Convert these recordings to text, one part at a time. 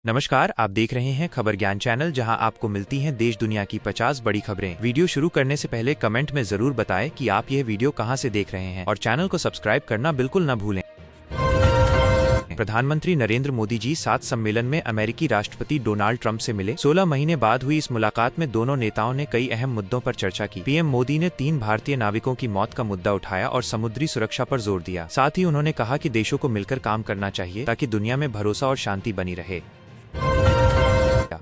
नमस्कार, आप देख रहे हैं खबर ज्ञान चैनल, जहां आपको मिलती हैं देश दुनिया की 50 बड़ी खबरें। वीडियो शुरू करने से पहले कमेंट में जरूर बताएं कि आप यह वीडियो कहां से देख रहे हैं और चैनल को सब्सक्राइब करना बिल्कुल न भूलें। प्रधानमंत्री नरेंद्र मोदी जी 7 सम्मेलन में अमेरिकी राष्ट्रपति डोनाल्ड ट्रंप से मिले। 16 महीने बाद हुई इस मुलाकात में दोनों नेताओं ने कई अहम मुद्दों पर चर्चा की। पीएम मोदी ने 3 भारतीय नाविकों की मौत का मुद्दा उठाया और समुद्री सुरक्षा पर जोर दिया। साथ ही उन्होंने कहा कि देशों को मिलकर काम करना चाहिए ताकि दुनिया में भरोसा और शांति बनी रहे।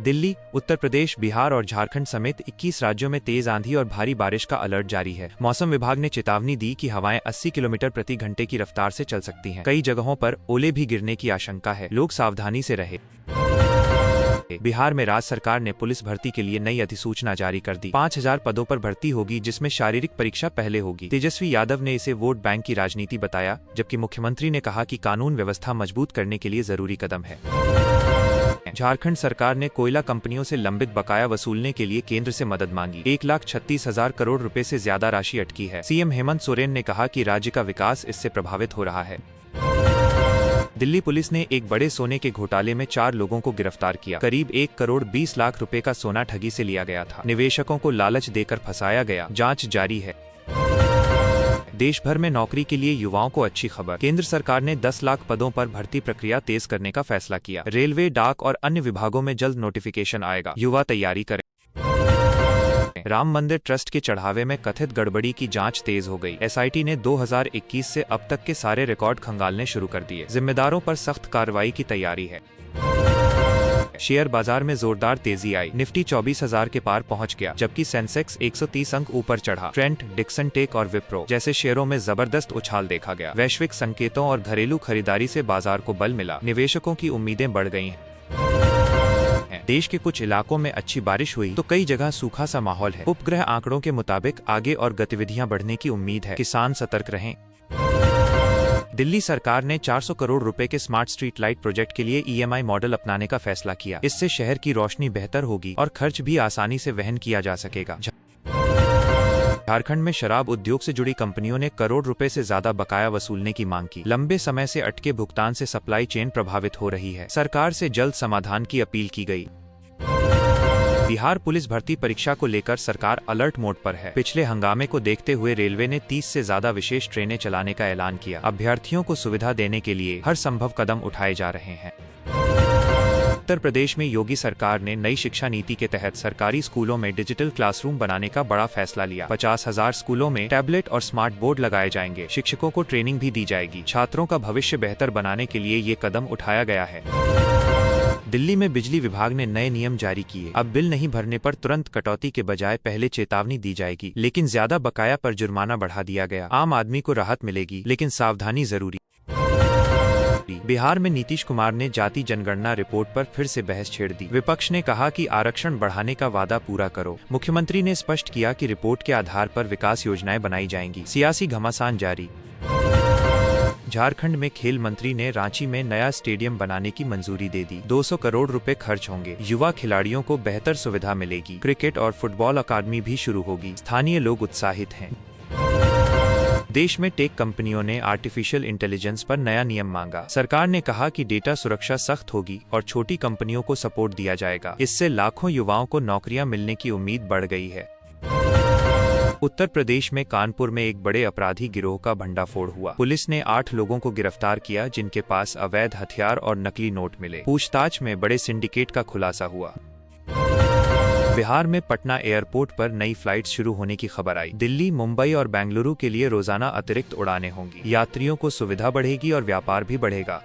दिल्ली, उत्तर प्रदेश, बिहार और झारखंड समेत 21 राज्यों में तेज आंधी और भारी बारिश का अलर्ट जारी है। मौसम विभाग ने चेतावनी दी कि हवाएं 80 किलोमीटर प्रति घंटे की रफ्तार से चल सकती हैं। कई जगहों पर ओले भी गिरने की आशंका है। लोग सावधानी से रहे। बिहार में राज्य सरकार ने पुलिस भर्ती के लिए नई अधिसूचना जारी कर दी। 5000 पदों पर भर्ती होगी, जिसमें शारीरिक परीक्षा पहले होगी। तेजस्वी यादव ने इसे वोट बैंक की राजनीति बताया, जबकि मुख्यमंत्री ने कहा कि कानून व्यवस्था मजबूत करने के लिए जरूरी कदम है। झारखंड सरकार ने कोयला कंपनियों से लंबित बकाया वसूलने के लिए केंद्र से मदद मांगी। 1,36,000 करोड़ रुपए से ज्यादा राशि अटकी है। सीएम हेमंत सोरेन ने कहा कि राज्य का विकास इससे प्रभावित हो रहा है। दिल्ली पुलिस ने एक बड़े सोने के घोटाले में 4 लोगों को गिरफ्तार किया। करीब 1 करोड़ 20 लाख रुपए का सोना ठगी से लिया गया था। निवेशकों को लालच देकर फंसाया गया। जांच जारी है। देश भर में नौकरी के लिए युवाओं को अच्छी खबर। केंद्र सरकार ने 10 लाख पदों पर भर्ती प्रक्रिया तेज करने का फैसला किया। रेलवे, डाक और अन्य विभागों में जल्द नोटिफिकेशन आएगा। युवा तैयारी करें। राम मंदिर ट्रस्ट के चढ़ावे में कथित गड़बड़ी की जांच तेज हो गई। एसआईटी ने 2021 से अब तक के सारे रिकॉर्ड खंगालने शुरू कर दिए। जिम्मेदारों पर सख्त कार्रवाई की तैयारी है। शेयर बाजार में जोरदार तेजी आई। निफ्टी 24,000 के पार पहुंच गया, जबकि सेंसेक्स 130 अंक ऊपर चढ़ा। ट्रेंट, डिक्सन टेक और विप्रो जैसे शेयरों में जबरदस्त उछाल देखा गया। वैश्विक संकेतों और घरेलू खरीदारी से बाजार को बल मिला। निवेशकों की उम्मीदें बढ़ गई हैं। देश के कुछ इलाकों में अच्छी बारिश हुई तो कई जगह सूखा सा माहौल है। उपग्रह आंकड़ों के मुताबिक आगे और गतिविधियां बढ़ने की उम्मीद है। किसान सतर्क रहें। दिल्ली सरकार ने 400 करोड़ रुपए के स्मार्ट स्ट्रीट लाइट प्रोजेक्ट के लिए ईएमआई मॉडल अपनाने का फैसला किया। इससे शहर की रोशनी बेहतर होगी और खर्च भी आसानी से वहन किया जा सकेगा। झारखंड में शराब उद्योग से जुड़ी कंपनियों ने करोड़ रुपए से ज्यादा बकाया वसूलने की मांग की। लंबे समय से अटके भुगतान से सप्लाई चेन प्रभावित हो रही है। सरकार से जल्द समाधान की अपील की गई। बिहार पुलिस भर्ती परीक्षा को लेकर सरकार अलर्ट मोड पर है। पिछले हंगामे को देखते हुए रेलवे ने 30 से ज्यादा विशेष ट्रेनें चलाने का ऐलान किया। अभ्यर्थियों को सुविधा देने के लिए हर संभव कदम उठाए जा रहे हैं। उत्तर प्रदेश में योगी सरकार ने नई शिक्षा नीति के तहत सरकारी स्कूलों में डिजिटल क्लासरूम बनाने का बड़ा फैसला लिया। 50,000 स्कूलों में टैबलेट और स्मार्ट बोर्ड लगाए जाएंगे। शिक्षकों को ट्रेनिंग भी दी जाएगी। छात्रों का भविष्य बेहतर बनाने के लिए ये कदम उठाया गया है। दिल्ली में बिजली विभाग ने नए नियम जारी किए। अब बिल नहीं भरने पर तुरंत कटौती के बजाय पहले चेतावनी दी जाएगी, लेकिन ज्यादा बकाया पर जुर्माना बढ़ा दिया गया। आम आदमी को राहत मिलेगी, लेकिन सावधानी जरूरी। बिहार में नीतीश कुमार ने जाति जनगणना रिपोर्ट पर फिर से बहस छेड़ दी। विपक्ष ने कहा कि आरक्षण बढ़ाने का वादा पूरा करो। मुख्यमंत्री ने स्पष्ट किया कि रिपोर्ट के आधार पर विकास योजनाएं बनाई जाएंगी। सियासी घमासान जारी। झारखंड में खेल मंत्री ने रांची में नया स्टेडियम बनाने की मंजूरी दे दी। 200 करोड़ रुपए खर्च होंगे। युवा खिलाड़ियों को बेहतर सुविधा मिलेगी। क्रिकेट और फुटबॉल अकादमी भी शुरू होगी। स्थानीय लोग उत्साहित हैं। देश में टेक कंपनियों ने आर्टिफिशियल इंटेलिजेंस पर नया नियम मांगा। सरकार ने कहा कि डेटा सुरक्षा सख्त होगी और छोटी कंपनियों को सपोर्ट दिया जाएगा। इससे लाखों युवाओं को नौकरियां मिलने की उम्मीद बढ़ गई है। उत्तर प्रदेश में कानपुर में एक बड़े अपराधी गिरोह का भंडाफोड़ हुआ। पुलिस ने 8 लोगों को गिरफ्तार किया, जिनके पास अवैध हथियार और नकली नोट मिले। पूछताछ में बड़े सिंडिकेट का खुलासा हुआ। बिहार में पटना एयरपोर्ट पर नई फ्लाइट शुरू होने की खबर आई। दिल्ली, मुंबई और बेंगलुरु के लिए रोजाना अतिरिक्त उड़ानें होंगी। यात्रियों को सुविधा बढ़ेगी और व्यापार भी बढ़ेगा।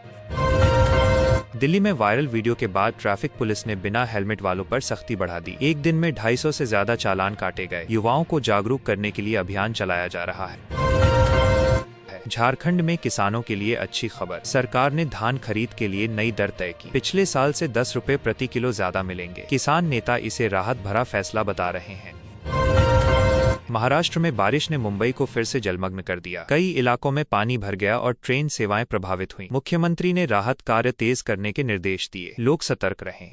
दिल्ली में वायरल वीडियो के बाद ट्रैफिक पुलिस ने बिना हेलमेट वालों पर सख्ती बढ़ा दी। एक दिन में 250 से ज्यादा चालान काटे गए। युवाओं को जागरूक करने के लिए अभियान चलाया जा रहा है। झारखंड में किसानों के लिए अच्छी खबर। सरकार ने धान खरीद के लिए नई दर तय की। पिछले साल से 10 रुपए प्रति किलो ज्यादा मिलेंगे। किसान नेता इसे राहत भरा फैसला बता रहे हैं। महाराष्ट्र में बारिश ने मुंबई को फिर से जलमग्न कर दिया। कई इलाकों में पानी भर गया और ट्रेन सेवाएं प्रभावित हुईं। मुख्यमंत्री ने राहत कार्य तेज करने के निर्देश दिए। लोग सतर्क रहें।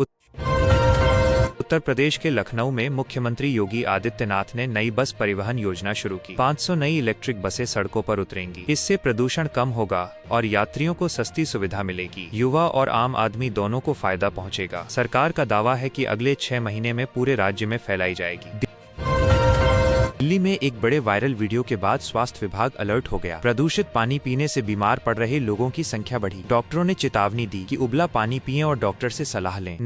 उत्तर प्रदेश के लखनऊ में मुख्यमंत्री योगी आदित्यनाथ ने नई बस परिवहन योजना शुरू की। 500 नई इलेक्ट्रिक बसें सड़कों पर उतरेंगी। इससे प्रदूषण कम होगा और यात्रियों को सस्ती सुविधा मिलेगी। युवा और आम आदमी दोनों को फायदा पहुंचेगा। सरकार का दावा है कि अगले 6 महीने में पूरे राज्य में फैलाई जाएगी। दिल्ली में एक बड़े वायरल वीडियो के बाद स्वास्थ्य विभाग अलर्ट हो गया। प्रदूषित पानी पीने से बीमार पड़ रहे लोगों की संख्या बढ़ी। डॉक्टरों ने चेतावनी दी कि उबला पानी पिएं और डॉक्टर से सलाह लें।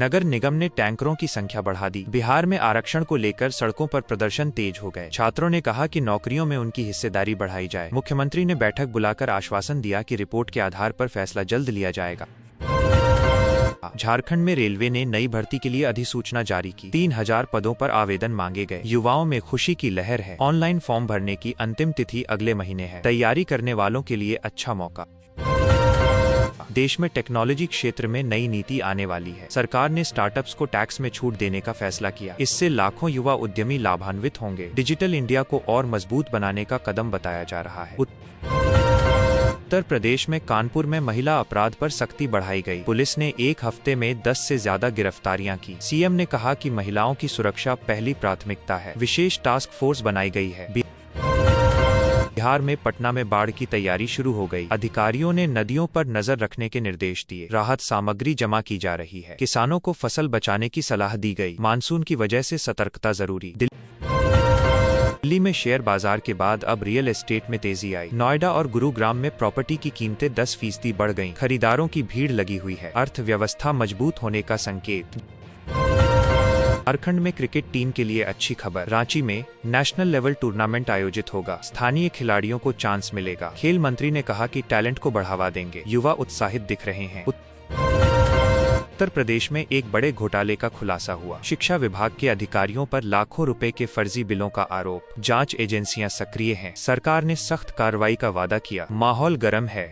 नगर निगम ने टैंकरों की संख्या बढ़ा दी। बिहार में आरक्षण को लेकर सड़कों पर प्रदर्शन तेज हो गए। छात्रों ने कहा कि नौकरियों में उनकी हिस्सेदारी बढ़ाई जाए। मुख्यमंत्री ने बैठक बुलाकर आश्वासन दिया कि रिपोर्ट के आधार पर फैसला जल्द लिया जाएगा। झारखंड में रेलवे ने नई भर्ती के लिए अधिसूचना जारी की। 3000 पदों पर आवेदन मांगे गए। युवाओं में खुशी की लहर है। ऑनलाइन फॉर्म भरने की अंतिम तिथि अगले महीने है। तैयारी करने वालों के लिए अच्छा मौका। देश में टेक्नोलॉजी क्षेत्र में नई नीति आने वाली है। सरकार ने स्टार्टअप्स को टैक्स में छूट देने का फैसला किया। इससे लाखों युवा उद्यमी लाभान्वित होंगे। डिजिटल इंडिया को और मजबूत बनाने का कदम बताया जा रहा है। उत्तर प्रदेश में कानपुर में महिला अपराध पर सख्ती बढ़ाई गई। पुलिस ने एक हफ्ते में 10 से ज्यादा गिरफ्तारियां की। सीएम ने कहा कि महिलाओं की सुरक्षा पहली प्राथमिकता है। विशेष टास्क फोर्स बनाई गई है। बिहार में पटना में बाढ़ की तैयारी शुरू हो गई। अधिकारियों ने नदियों पर नजर रखने के निर्देश दिए। राहत सामग्री जमा की जा रही है। किसानों को फसल बचाने की सलाह दी गई। मानसून की वजह से सतर्कता जरूरी। दिल्ली में शेयर बाजार के बाद अब रियल एस्टेट में तेजी आई। नोएडा और गुरुग्राम में प्रॉपर्टी की कीमतें 10% बढ़ गईं। खरीदारों की भीड़ लगी हुई है। अर्थव्यवस्था मजबूत होने का संकेत। झारखंड में क्रिकेट टीम के लिए अच्छी खबर। रांची में नेशनल लेवल टूर्नामेंट आयोजित होगा। स्थानीय खिलाड़ियों को चांस मिलेगा। खेल मंत्री ने कहा कि टैलेंट को बढ़ावा देंगे। युवा उत्साहित दिख रहे हैं। उत्तर प्रदेश में एक बड़े घोटाले का खुलासा हुआ। शिक्षा विभाग के अधिकारियों पर लाखों रुपए के फर्जी बिलों का आरोप। जांच एजेंसियां सक्रिय हैं। सरकार ने सख्त कार्रवाई का वादा किया। माहौल गर्म है।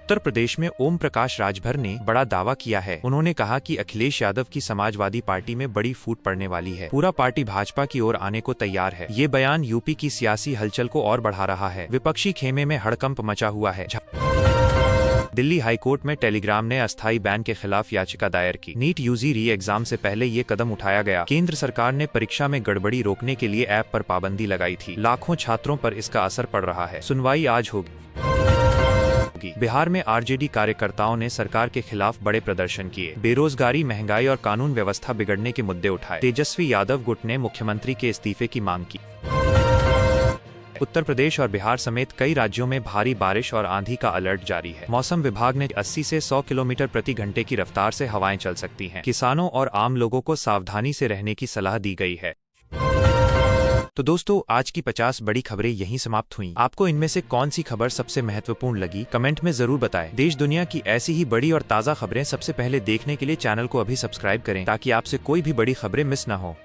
उत्तर प्रदेश में ओम प्रकाश राजभर ने बड़ा दावा किया है। उन्होंने कहा कि अखिलेश यादव की समाजवादी पार्टी में बड़ी फूट पड़ने वाली है। पूरा पार्टी भाजपा की ओर आने को तैयार है। ये बयान यूपी की सियासी हलचल को और बढ़ा रहा है। विपक्षी खेमे में हड़कंप मचा हुआ है। दिल्ली हाईकोर्ट में टेलीग्राम ने अस्थायी बैन के खिलाफ याचिका दायर की। नीट यूजी री एग्जाम से पहले ये कदम उठाया गया। केंद्र सरकार ने परीक्षा में गड़बड़ी रोकने के लिए ऐप पर पाबंदी लगाई थी। लाखों छात्रों पर इसका असर पड़ रहा है। सुनवाई आज होगी। बिहार में आरजेडी कार्यकर्ताओं ने सरकार के खिलाफ बड़े प्रदर्शन किए। बेरोजगारी, महंगाई और कानून व्यवस्था बिगड़ने के मुद्दे उठाए। तेजस्वी यादव गुट ने मुख्यमंत्री के इस्तीफे की मांग की। उत्तर प्रदेश और बिहार समेत कई राज्यों में भारी बारिश और आंधी का अलर्ट जारी है। मौसम विभाग ने 80 से 100 किलोमीटर प्रति घंटे की रफ्तार से हवाएं चल सकती हैं। किसानों और आम लोगों को सावधानी से रहने की सलाह दी गई है। तो दोस्तों, आज की 50 बड़ी खबरें यहीं समाप्त हुईं। आपको इनमें से कौन सी खबर सबसे महत्वपूर्ण लगी, कमेंट में जरूर बताएं। देश दुनिया की ऐसी ही बड़ी और ताज़ा खबरें सबसे पहले देखने के लिए चैनल को अभी सब्सक्राइब करें ताकि आपसे कोई भी बड़ी खबरें मिस न हो।